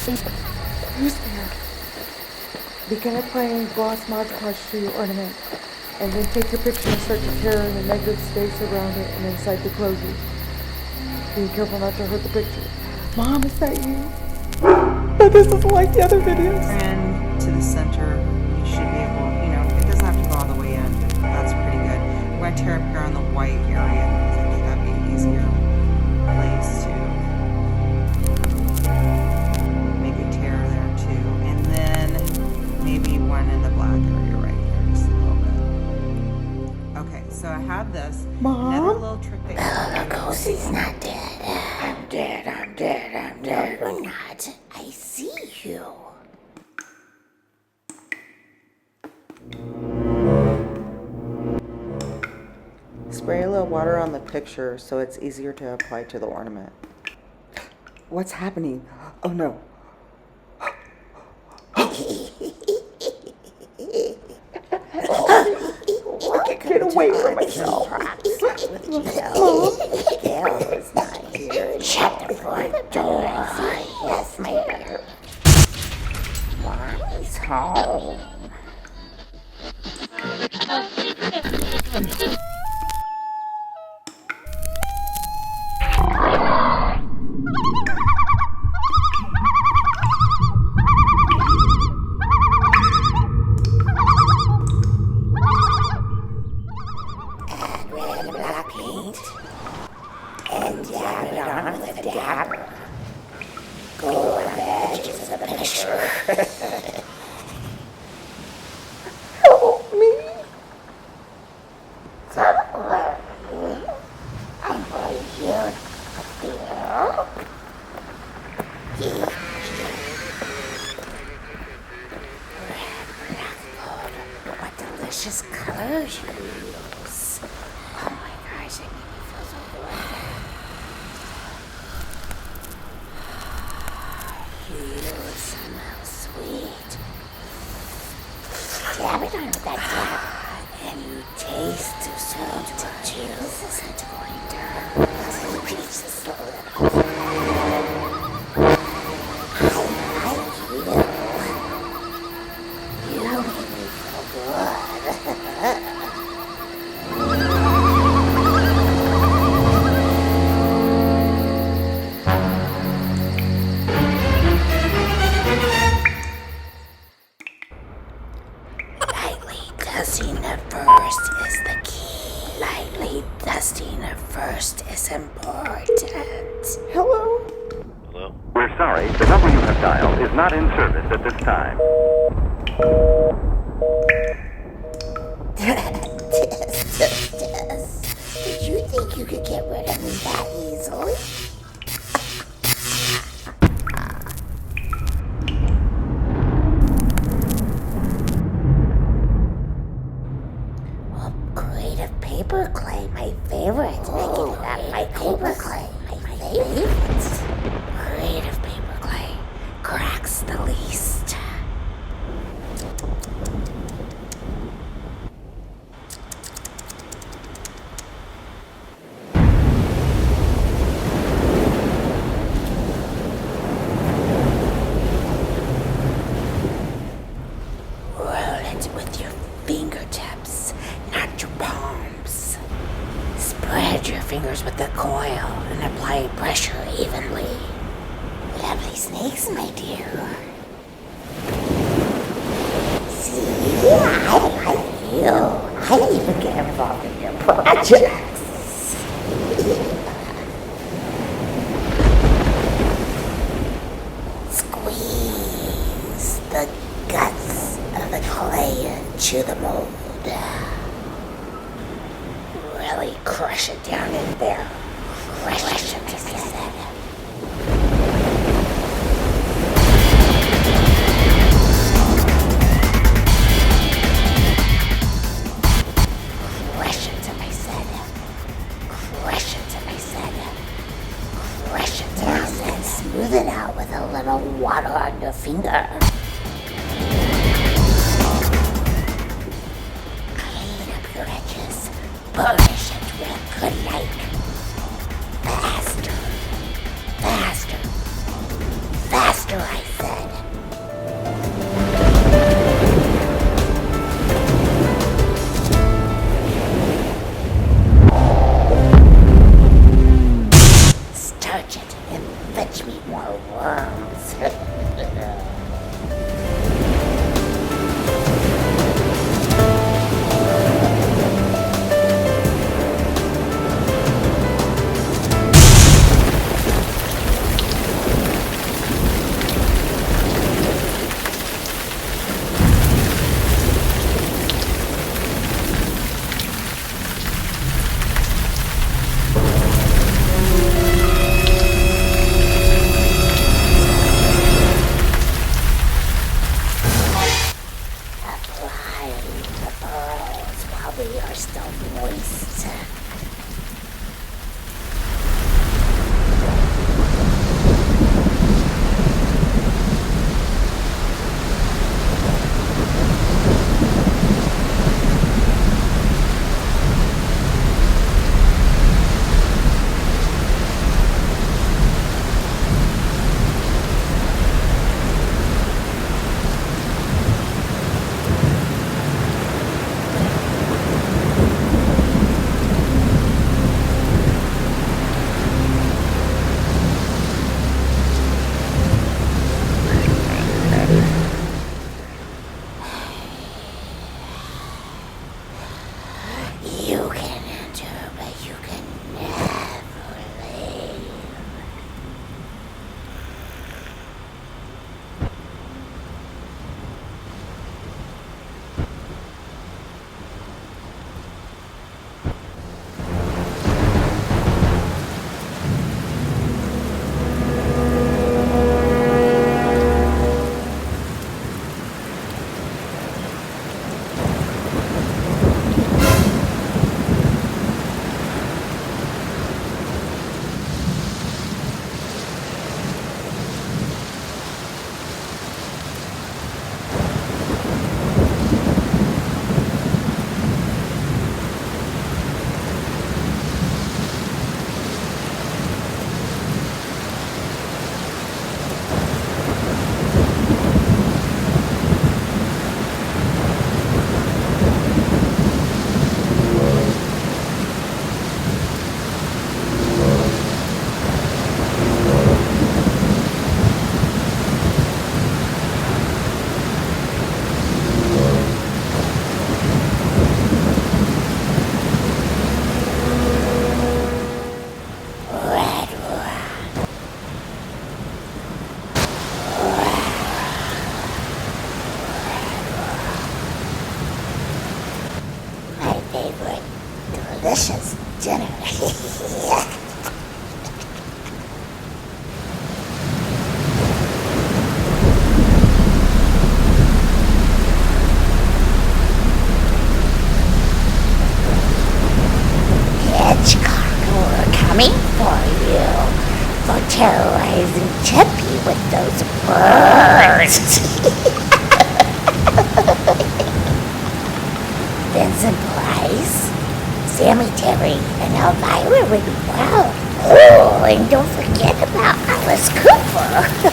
Who's there? Begin applying gloss Mod Podge to your ornament, and then take your picture and start to tear in the negative space around it and inside the closure. Be careful not to hurt the picture. Mom, is that you? But this isn't like the other videos. And to the center, you should be able, it doesn't have to go all the way in, but that's pretty good. I'm going to tear up here on the white area because I think that'd be an easier place to make a tear there too. And then maybe one in the black area right here, just a little bit. Okay, so I have this. Mom? Another little trick that Cosey's not dead. I'm dead. No, you're not. I see you. spray a little water on the picture so it's easier to apply to the ornament. What's happening? Oh no. Get away from myself. Gail's not here. Shut the front door. Yes, my dear. Mommy's home. And dab it on with a dabber. Go on the edges of the picture. Help me. I'm right here. What delicious colors you use. Oh my gosh, it made me feel so good. You smell sweet. Dab it on with that dab. And you taste so sweet too. This isn't going down. Reach this little. I like you. You make me feel good. Lightly dusting it first is the key. Lightly dusting it first is important. Hello? Hello? We're sorry, the number you have dialed is not in service at this time. Did you think you could get rid of me that easily? Well, creative paper clay, my favorite. I can have my paper clay, my favorite. Creative paper clay cracks the least. Roll it with your fingertips, not your palms. Spread your fingers with the coil and apply pressure evenly. Lovely snakes, my dear. See, I like you. I even get involved in your projects. Squeeze the guts of the clay into the mold. Really crush it down in there. Crush it, I said. Crush it, I said. Crush it, I said. Crush it, I said. Smooth it out with a little water on your finger. Clean up your edges. Burnish it with good light. Faster. Faster. Faster, I said. and fetch me more worms. We are still moist. You can enter, but you can never leave. My favorite delicious dinner. Hitchcock, we're coming for you for terrorizing Chippy with those birds. Vincent Price, Sammy Terry, and Elvira would be proud. Oh, and don't forget about Alice Cooper.